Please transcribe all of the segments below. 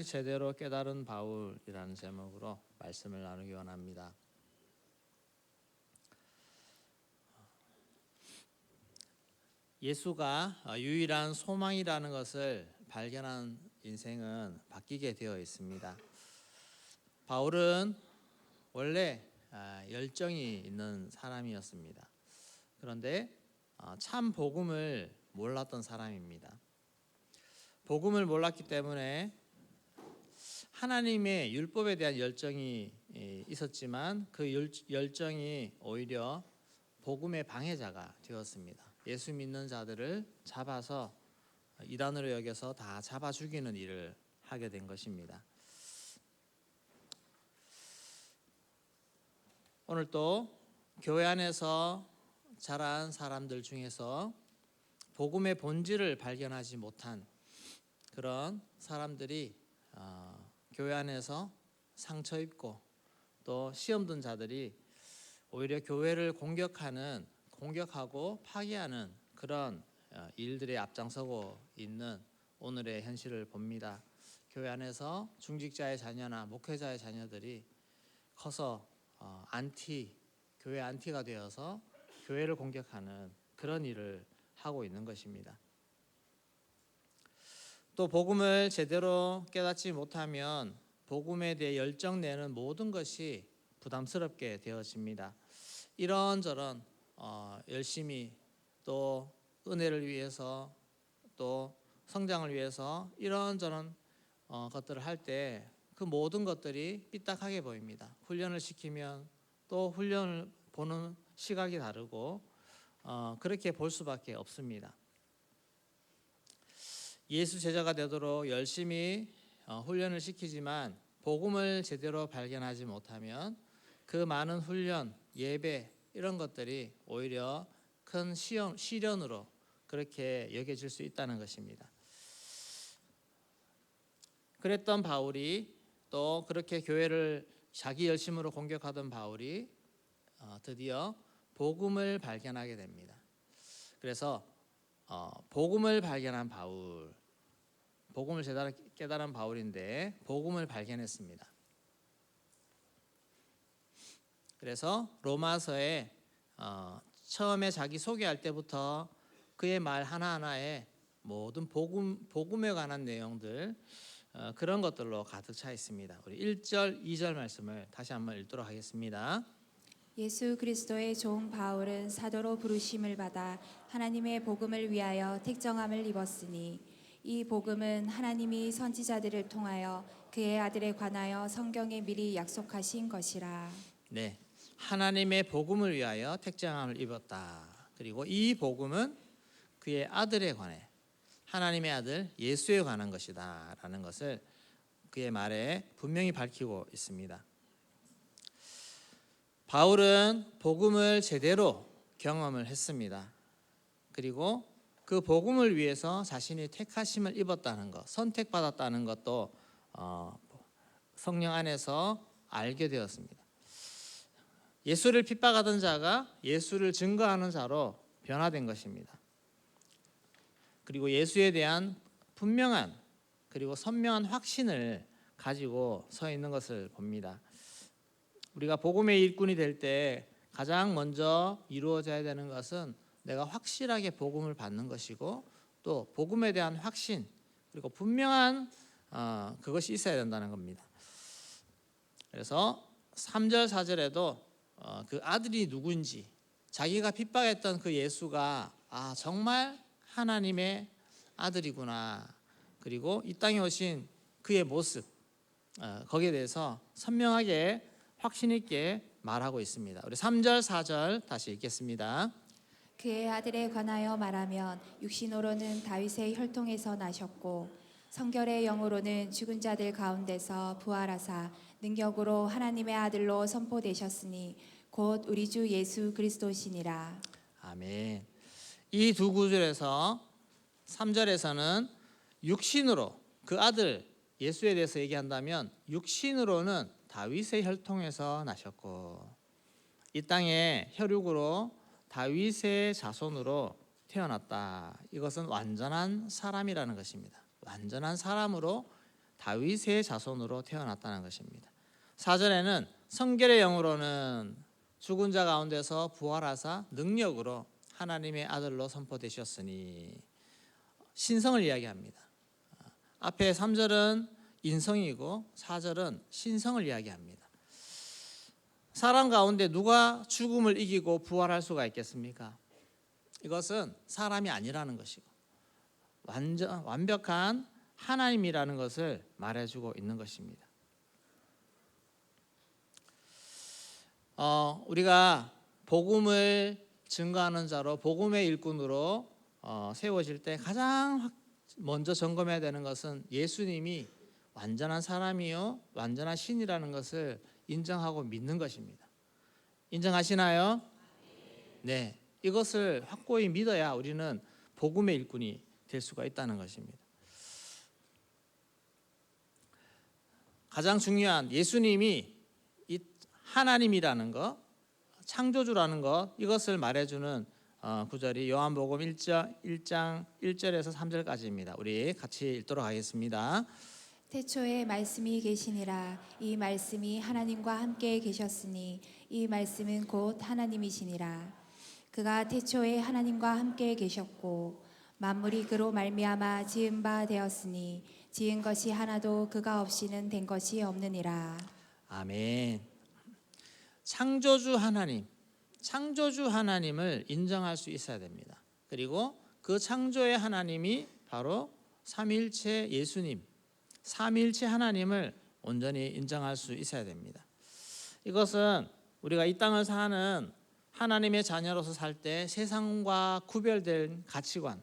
제대로 깨달은 바울이라는 제목으로 말씀을 나누기 원합니다. 예수가 유일한 소망이라는 것을 발견한 인생은 바뀌게 되어 있습니다. 바울은 원래 열정이 있는 사람이었습니다. 그런데 참 복음을 몰랐던 사람입니다. 복음을 몰랐기 때문에 하나님의 율법에 대한 열정이 있었지만 그 열정이 오히려 복음의 방해자가 되었습니다. 예수 믿는 자들을 잡아서 이단으로 여겨서 다 잡아 죽이는 일을 하게 된 것입니다. 오늘 또 교회 안에서 자란 사람들 중에서 복음의 본질을 발견하지 못한 그런 사람들이 교회 안에서 상처 입고 또 시험 든 자들이 오히려 교회를 공격하고 파괴하는 그런 일들에 앞장서고 있는 오늘의 현실을 봅니다. 교회 안에서 중직자의 자녀나 목회자의 자녀들이 커서 교회 안티가 되어서 교회를 공격하는 그런 일을 하고 있는 것입니다. 또 복음을 제대로 깨닫지 못하면 복음에 대해 열정 내는 모든 것이 부담스럽게 되어집니다. 이런저런 열심히 또 은혜를 위해서 또 성장을 위해서 이런저런 것들을 할 때 그 모든 것들이 삐딱하게 보입니다. 훈련을 시키면 또 훈련을 보는 시각이 다르고 그렇게 볼 수밖에 없습니다. 예수 제자가 되도록 열심히 훈련을 시키지만 복음을 제대로 발견하지 못하면 그 많은 훈련, 예배 이런 것들이 오히려 큰 시련으로 그렇게 여겨질 수 있다는 것입니다. 그랬던 바울이 또 그렇게 교회를 자기 열심으로 공격하던 바울이 드디어 복음을 발견하게 됩니다. 그래서 복음을 발견한 바울, 복음을 제대로 깨달은 바울인데 복음을 발견했습니다. 그래서 로마서에 처음에 자기 소개할 때부터 그의 말 하나하나에 모든 복음에 관한 내용들 그런 것들로 가득 차 있습니다. 우리 1절, 2절 말씀을 다시 한번 읽도록 하겠습니다. 예수 그리스도의 종 바울은 사도로 부르심을 받아 하나님의 복음을 위하여 택정함을 입었으니 이 복음은 하나님이 선지자들을 통하여 그의 아들에 관하여 성경에 미리 약속하신 것이라. 네, 하나님의 복음을 위하여 택정함을 입었다. 그리고 이 복음은 그의 아들에 관해 하나님의 아들 예수에 관한 것이다 라는 것을 그의 말에 분명히 밝히고 있습니다. 바울은 복음을 제대로 경험을 했습니다. 그리고 그 복음을 위해서 자신이 택하심을 입었다는 것, 선택받았다는 것도 성령 안에서 알게 되었습니다. 예수를 핍박하던 자가 예수를 증거하는 자로 변화된 것입니다. 그리고 예수에 대한 분명한 그리고 선명한 확신을 가지고 서 있는 것을 봅니다. 우리가 복음의 일꾼이 될 때 가장 먼저 이루어져야 되는 것은 내가 확실하게 복음을 받는 것이고 또 복음에 대한 확신 그리고 분명한 그것이 있어야 된다는 겁니다. 그래서 3절 4절에도 그 아들이 누구인지 자기가 핍박했던 그 예수가 정말 하나님의 아들이구나. 그리고 이 땅에 오신 그의 모습 거기에 대해서 선명하게 확신 있게 말하고 있습니다. 우리 3절 4절 다시 읽겠습니다. 그의 아들에 관하여 말하면 육신으로는 다윗의 혈통에서 나셨고 성결의 영으로는 죽은 자들 가운데서 부활하사 능력으로 하나님의 아들로 선포되셨으니 곧 우리 주 예수 그리스도시니라. 아멘. 이 두 구절에서 3절에서는 육신으로 그 아들 예수에 대해서 얘기한다면 육신으로는 다윗의 혈통에서 나셨고 이 땅에 혈육으로 다윗의 자손으로 태어났다. 이것은 완전한 사람이라는 것입니다. 완전한 사람으로 다윗의 자손으로 태어났다는 것입니다. 4절에는 성결의 영으로는 죽은 자 가운데서 부활하사 능력으로 하나님의 아들로 선포되셨으니 신성을 이야기합니다. 앞에 3절은 인성이고 4절은 신성을 이야기합니다. 사람 가운데 누가 죽음을 이기고 부활할 수가 있겠습니까? 이것은 사람이 아니라는 것이고 완벽한 하나님이라는 것을 말해주고 있는 것입니다. 우리가 복음을 증거하는 자로 복음의 일꾼으로 세워질 때 가장 먼저 점검해야 되는 것은 예수님이 완전한 사람이요 완전한 신이라는 것을 인정하고 믿는 것입니다. 인정하시나요? 네, 이것을 확고히 믿어야 우리는 복음의 일꾼이 될 수가 있다는 것입니다. 가장 중요한 예수님이 이 하나님이라는 것, 창조주라는 것, 이것을 말해주는 구절이 요한복음 1장 1절에서 3절까지입니다. 우리 같이 읽도록 하겠습니다. 태초에 말씀이 계시니라. 이 말씀이 하나님과 함께 계셨으니 이 말씀은 곧 하나님이시니라. 그가 태초에 하나님과 함께 계셨고 만물이 그로 말미암아 지은 바 되었으니 지은 것이 하나도 그가 없이는 된 것이 없느니라. 아멘. 창조주 하나님을 인정할 수 있어야 됩니다. 그리고 그 창조의 하나님이 바로 삼위일체 예수님, 삼위일체 하나님을 온전히 인정할 수 있어야 됩니다. 이것은 우리가 이 땅을 사는 하나님의 자녀로서 살 때 세상과 구별된 가치관,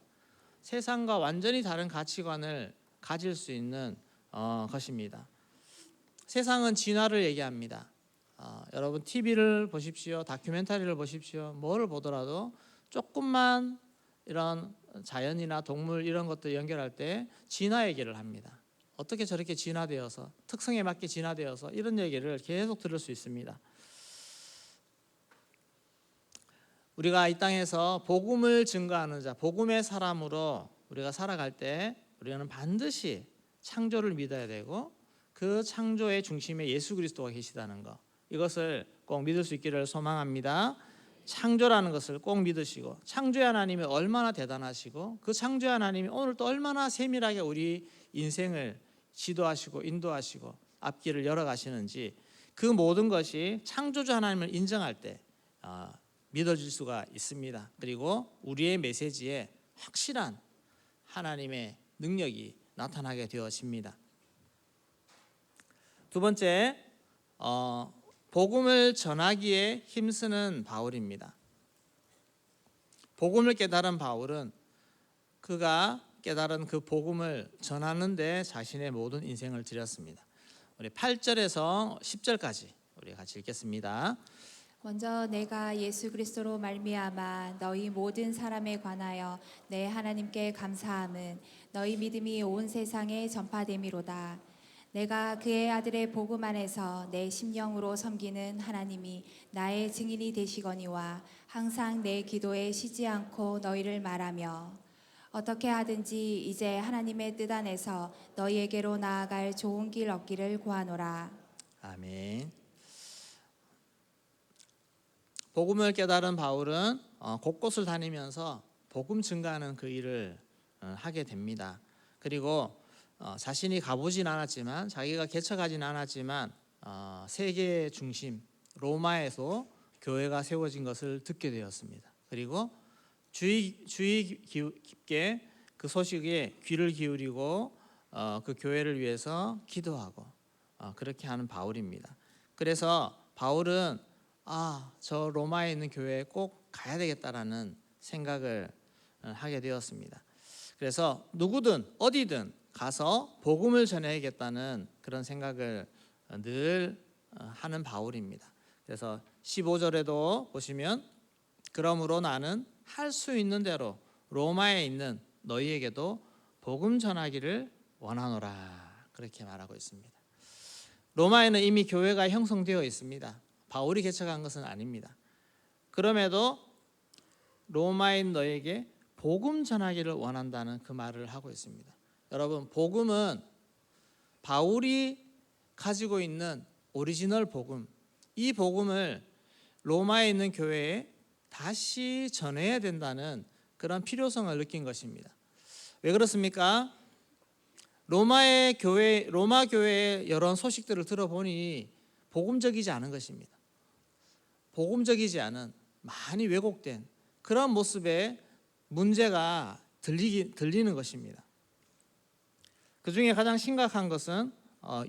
세상과 완전히 다른 가치관을 가질 수 있는 것입니다. 세상은 진화를 얘기합니다. 여러분 TV를 보십시오, 다큐멘터리를 보십시오, 뭐를 보더라도 조금만 이런 자연이나 동물 이런 것들 연결할 때 진화 얘기를 합니다. 어떻게 저렇게 진화되어서 특성에 맞게 진화되어서 이런 얘기를 계속 들을 수 있습니다. 우리가 이 땅에서 복음을 증거하는 자, 복음의 사람으로 우리가 살아갈 때 우리는 반드시 창조를 믿어야 되고 그 창조의 중심에 예수 그리스도가 계시다는 것, 이것을 꼭 믿을 수 있기를 소망합니다. 창조라는 것을 꼭 믿으시고 창조의 하나님이 얼마나 대단하시고 그 창조의 하나님이 오늘 또 얼마나 세밀하게 우리 인생을 지도하시고 인도하시고 앞길을 열어가시는지, 그 모든 것이 창조주 하나님을 인정할 때 믿어질 수가 있습니다. 그리고 우리의 메시지에 확실한 하나님의 능력이 나타나게 되어집니다. 두 번째, 복음을 전하기에 힘쓰는 바울입니다. 복음을 깨달은 바울은 그가 깨달은 그 복음을 전하는 데 자신의 모든 인생을 드렸습니다. 우리 8절에서 10절까지 우리 같이 읽겠습니다. 먼저 내가 예수 그리스도로 말미암아 너희 모든 사람에 관하여 내 하나님께 감사함은 너희 믿음이 온 세상에 전파됨이로다. 내가 그의 아들의 복음 안에서 내 심령으로 섬기는 하나님이 나의 증인이 되시거니와 항상 내 기도에 쉬지 않고 너희를 말하며 어떻게 하든지 이제 하나님의 뜻 안에서 너희에게로 나아갈 좋은 길 얻기를 구하노라. 아멘. 복음을 깨달은 바울은 곳곳을 다니면서 복음 증가하는 그 일을 하게 됩니다. 그리고 자신이 가보진 않았지만, 자기가 개척하진 않았지만 세계의 중심 로마에서 교회가 세워진 것을 듣게 되었습니다. 그리고 주의 깊게 그 소식에 귀를 기울이고 그 교회를 위해서 기도하고 그렇게 하는 바울입니다. 그래서 바울은 저 로마에 있는 교회에 꼭 가야 되겠다라는 생각을 하게 되었습니다. 그래서 누구든 어디든 가서 복음을 전해야겠다는 그런 생각을 늘 하는 바울입니다. 그래서 15절에도 보시면 그러므로 나는 할 수 있는 대로 로마에 있는 너희에게도 복음 전하기를 원하노라, 그렇게 말하고 있습니다. 로마에는 이미 교회가 형성되어 있습니다. 바울이 개척한 것은 아닙니다. 그럼에도 로마인 너에게 복음 전하기를 원한다는 그 말을 하고 있습니다. 여러분, 복음은 바울이 가지고 있는 오리지널 복음, 이 복음을 로마에 있는 교회에 다시 전해야 된다는 그런 필요성을 느낀 것입니다. 왜 그렇습니까? 로마 교회의 여러 소식들을 들어보니 복음적이지 않은 것입니다. 복음적이지 않은, 많이 왜곡된 그런 모습의 문제가 들리는 것입니다. 그 중에 가장 심각한 것은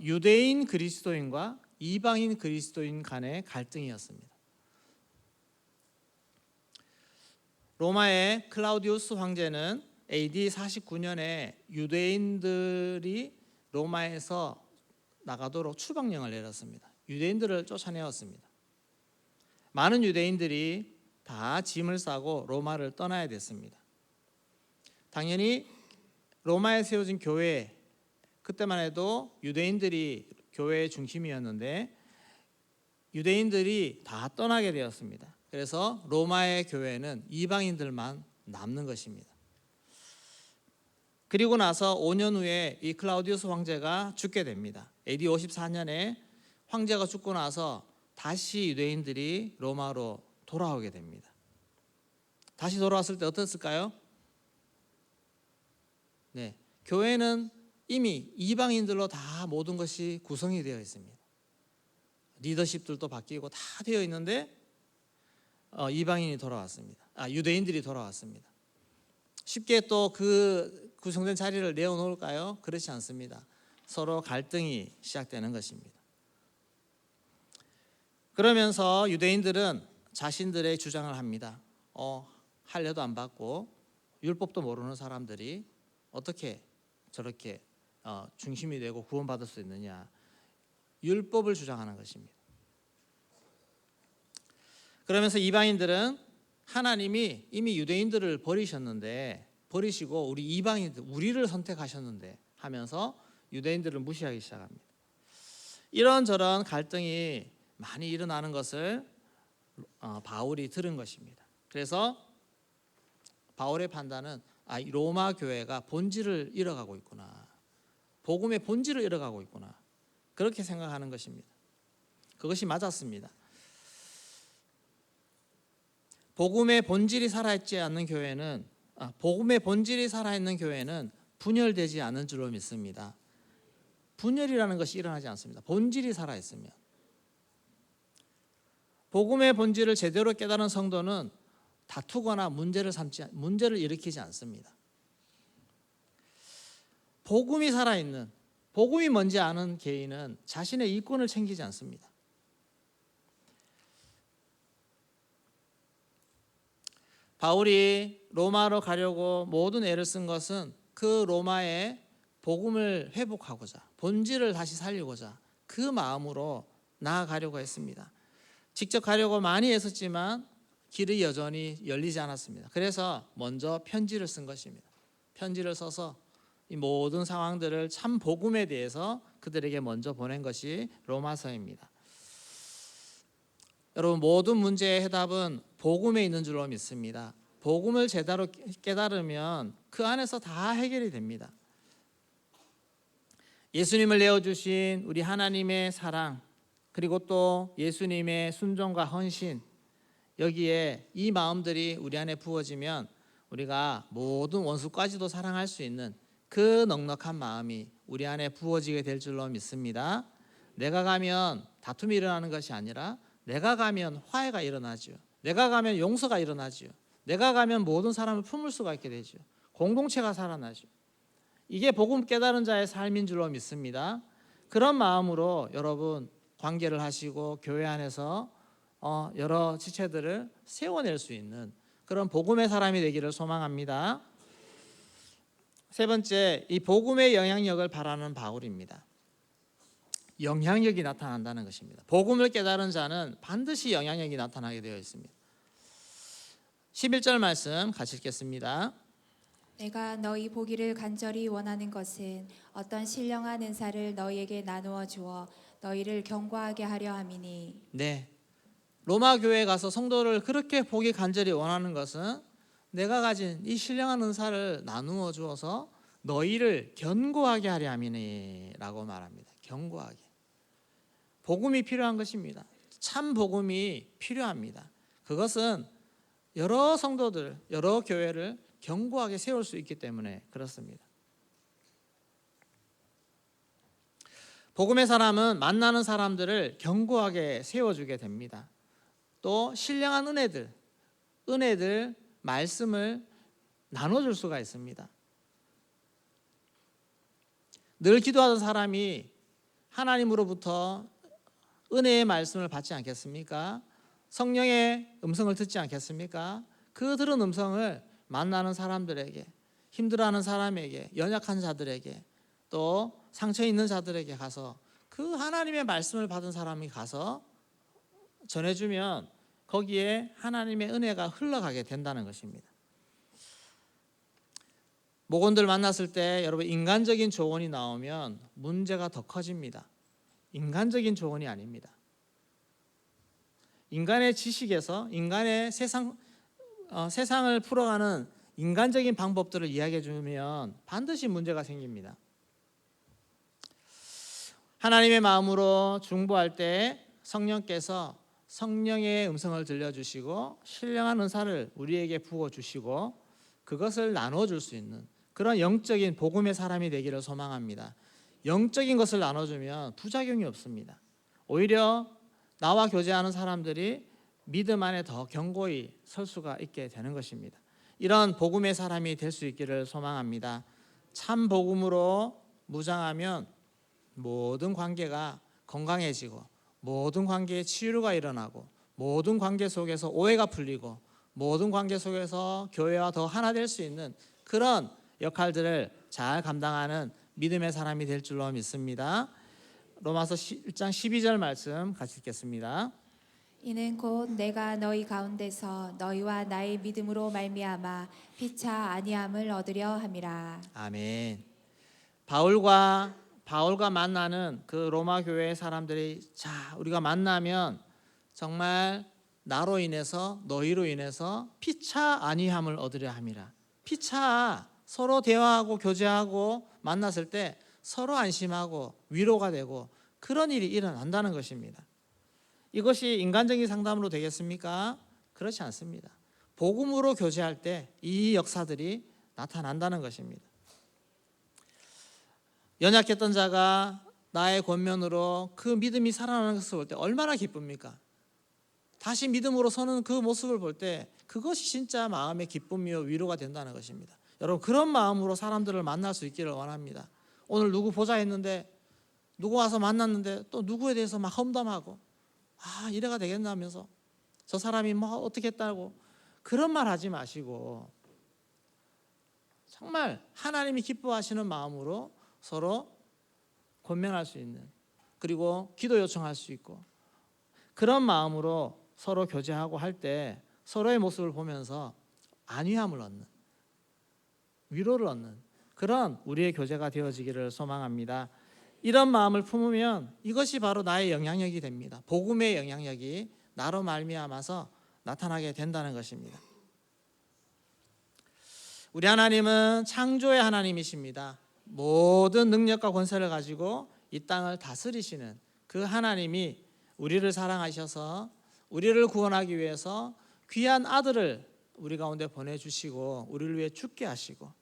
유대인 그리스도인과 이방인 그리스도인 간의 갈등이었습니다. 로마의 클라우디우스 황제는 AD 49년에 유대인들이 로마에서 나가도록 추방령을 내렸습니다. 유대인들을 쫓아내었습니다. 많은 유대인들이 다 짐을 싸고 로마를 떠나야 됐습니다. 당연히 로마에 세워진 교회, 그때만 해도 유대인들이 교회의 중심이었는데 유대인들이 다 떠나게 되었습니다. 그래서 로마의 교회는 이방인들만 남는 것입니다. 그리고 나서 5년 후에 이 클라우디우스 황제가 죽게 됩니다. AD 54년에 황제가 죽고 나서 다시 유대인들이 로마로 돌아오게 됩니다. 다시 돌아왔을 때 어땠을까요? 네, 교회는 이미 이방인들로 다 모든 것이 구성이 되어 있습니다. 리더십들도 바뀌고 다 되어 있는데 이방인이 돌아왔습니다. 유대인들이 돌아왔습니다. 쉽게 또 그 구성된 자리를 내어놓을까요? 그렇지 않습니다. 서로 갈등이 시작되는 것입니다. 그러면서 유대인들은 자신들의 주장을 합니다. 할례도 안 받고 율법도 모르는 사람들이 어떻게 저렇게 중심이 되고 구원받을 수 있느냐, 율법을 주장하는 것입니다. 그러면서 이방인들은 하나님이 이미 유대인들을 버리시고 우리 이방인들, 우리를 선택하셨는데 하면서 유대인들을 무시하기 시작합니다. 이런저런 갈등이 많이 일어나는 것을 바울이 들은 것입니다. 그래서 바울의 판단은 로마 교회가 본질을 잃어가고 있구나, 복음의 본질을 잃어가고 있구나, 그렇게 생각하는 것입니다. 그것이 맞았습니다. 복음의 본질이 살아있지 않는 교회는 복음의 본질이 살아있는 교회는 분열되지 않은 줄로 믿습니다. 분열이라는 것이 일어나지 않습니다. 본질이 살아있으면. 복음의 본질을 제대로 깨달은 성도는 다투거나 문제를 일으키지 않습니다. 복음이 살아있는, 복음이 뭔지 아는 개인은 자신의 이권을 챙기지 않습니다. 바울이 로마로 가려고 모든 애를 쓴 것은 그 로마의 복음을 회복하고자, 본질을 다시 살리고자 그 마음으로 나아가려고 했습니다. 직접 가려고 많이 애썼지만 길이 여전히 열리지 않았습니다. 그래서 먼저 편지를 쓴 것입니다. 편지를 써서 이 모든 상황들을 참 복음에 대해서 그들에게 먼저 보낸 것이 로마서입니다. 여러분, 모든 문제의 해답은 복음에 있는 줄로 믿습니다. 복음을 제대로 깨달으면 그 안에서 다 해결이 됩니다. 예수님을 내어주신 우리 하나님의 사랑, 그리고 또 예수님의 순종과 헌신, 여기에 이 마음들이 우리 안에 부어지면 우리가 모든 원수까지도 사랑할 수 있는 그 넉넉한 마음이 우리 안에 부어지게 될 줄로 믿습니다. 내가 가면 다툼이 일어나는 것이 아니라 내가 가면 화해가 일어나죠. 내가 가면 용서가 일어나죠. 내가 가면 모든 사람을 품을 수가 있게 되죠. 공동체가 살아나죠. 이게 복음 깨달은 자의 삶인 줄로 믿습니다. 그런 마음으로 여러분 관계를 하시고 교회 안에서 여러 지체들을 세워낼 수 있는 그런 복음의 사람이 되기를 소망합니다. 세 번째, 이 복음의 영향력을 바라는 바울입니다. 영향력이 나타난다는 것입니다. 복음을 깨달은 자는 반드시 영향력이 나타나게 되어 있습니다. 11절 말씀 같이 읽겠습니다. 내가 너희 보기를 간절히 원하는 것은 어떤 신령한 은사를 너희에게 나누어 주어 너희를 경고하게 하려 함이니. 네, 로마 교회에 가서 성도를 그렇게 보기 간절히 원하는 것은 내가 가진 이 신령한 은사를 나누어 주어서 너희를 견고하게 하려 함이니라고 말합니다. 견고하게. 복음이 필요한 것입니다. 참 복음이 필요합니다. 그것은 여러 성도들, 여러 교회를 견고하게 세울 수 있기 때문에 그렇습니다. 복음의 사람은 만나는 사람들을 견고하게 세워주게 됩니다. 또 신령한 은혜들, 말씀을 나눠줄 수가 있습니다. 늘 기도하던 사람이 하나님으로부터 은혜의 말씀을 받지 않겠습니까? 성령의 음성을 듣지 않겠습니까? 그 들은 음성을 만나는 사람들에게, 힘들어하는 사람에게, 연약한 자들에게, 또 상처 있는 자들에게 가서 그 하나님의 말씀을 받은 사람이 가서 전해주면 거기에 하나님의 은혜가 흘러가게 된다는 것입니다. 목원들 만났을 때 여러분 인간적인 조언이 나오면 문제가 더 커집니다. 인간적인 조언이 아닙니다. 인간의 지식에서 인간의 세상을 풀어가는 인간적인 방법들을 이야기해 주면 반드시 문제가 생깁니다. 하나님의 마음으로 중보할 때 성령께서 성령의 음성을 들려주시고 신령한 은사를 우리에게 부어주시고 그것을 나눠줄 수 있는 그런 영적인 복음의 사람이 되기를 소망합니다. 영적인 것을 나눠주면 부작용이 없습니다. 오히려 나와 교제하는 사람들이 믿음 안에 더 견고히 설 수가 있게 되는 것입니다. 이런 복음의 사람이 될 수 있기를 소망합니다. 참 복음으로 무장하면 모든 관계가 건강해지고 모든 관계에 치유가 일어나고 모든 관계 속에서 오해가 풀리고 모든 관계 속에서 교회와 더 하나 될 수 있는 그런 역할들을 잘 감당하는 믿음의 사람이 될 줄로 믿습니다. 로마서 1장 12절 말씀 같이 읽겠습니다. 이는 곧 내가 너희 가운데서 너희와 나의 믿음으로 말미암아 피차 아니함을 얻으려 함이라. 아멘. 바울과 만나는 그 로마 교회의 사람들이 우리가 만나면 정말 나로 인해서 너희로 인해서 피차 아니함을 얻으려 함이라. 피차 서로 대화하고 교제하고 만났을 때 서로 안심하고 위로가 되고 그런 일이 일어난다는 것입니다. 이것이 인간적인 상담으로 되겠습니까? 그렇지 않습니다. 복음으로 교제할 때 이 역사들이 나타난다는 것입니다. 연약했던 자가 나의 권면으로 그 믿음이 살아나는 것을 볼 때 얼마나 기쁩니까? 다시 믿음으로 서는 그 모습을 볼 때 그것이 진짜 마음의 기쁨이요 위로가 된다는 것입니다. 여러분 그런 마음으로 사람들을 만날 수 있기를 원합니다. 오늘 누구 보자 했는데 누구 와서 만났는데 또 누구에 대해서 막 험담하고 이래가 되겠나 하면서 저 사람이 뭐 어떻게 했다고 그런 말 하지 마시고 정말 하나님이 기뻐하시는 마음으로 서로 권면할 수 있는 그리고 기도 요청할 수 있고 그런 마음으로 서로 교제하고 할 때 서로의 모습을 보면서 안위함을 얻는 위로를 얻는 그런 우리의 교제가 되어지기를 소망합니다. 이런 마음을 품으면 이것이 바로 나의 영향력이 됩니다. 복음의 영향력이 나로 말미암아서 나타나게 된다는 것입니다. 우리 하나님은 창조의 하나님이십니다. 모든 능력과 권세를 가지고 이 땅을 다스리시는 그 하나님이 우리를 사랑하셔서 우리를 구원하기 위해서 귀한 아들을 우리 가운데 보내주시고 우리를 위해 죽게 하시고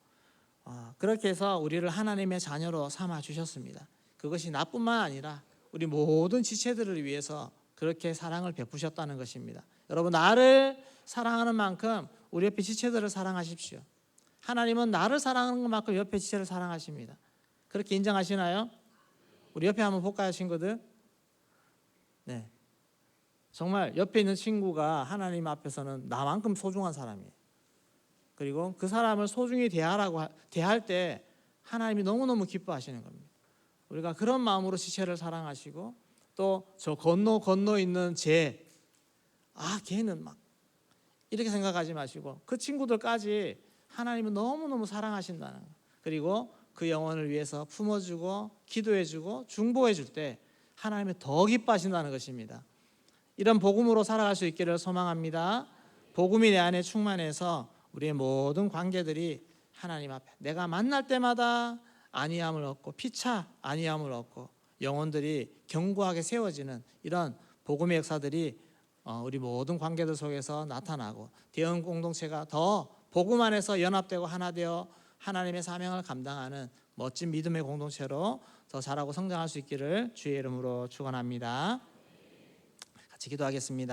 그렇게 해서 우리를 하나님의 자녀로 삼아 주셨습니다. 그것이 나뿐만 아니라 우리 모든 지체들을 위해서 그렇게 사랑을 베푸셨다는 것입니다. 여러분 나를 사랑하는 만큼 우리 옆에 지체들을 사랑하십시오. 하나님은 나를 사랑하는 것만큼 옆에 지체를 사랑하십니다. 그렇게 인정하시나요? 우리 옆에 한번 볼까요, 친구들? 네, 정말 옆에 있는 친구가 하나님 앞에서는 나만큼 소중한 사람이에요. 그리고 그 사람을 소중히 대할 때 하나님이 너무너무 기뻐하시는 겁니다. 우리가 그런 마음으로 지체를 사랑하시고 또 저 건너 있는 걔는 막 이렇게 생각하지 마시고 그 친구들까지 하나님은 너무너무 사랑하신다는 거. 그리고 그 영혼을 위해서 품어주고 기도해주고 중보해줄 때 하나님이 더 기뻐하신다는 것입니다. 이런 복음으로 살아갈 수 있기를 소망합니다. 복음이 내 안에 충만해서 우리의 모든 관계들이 하나님 앞에 내가 만날 때마다 안위함을 얻고 피차 안위함을 얻고 영혼들이 견고하게 세워지는 이런 복음의 역사들이 우리 모든 관계들 속에서 나타나고 대형 공동체가 더 복음 안에서 연합되고 하나 되어 하나님의 사명을 감당하는 멋진 믿음의 공동체로 더 자라고 성장할 수 있기를 주의 이름으로 축원합니다. 같이 기도하겠습니다.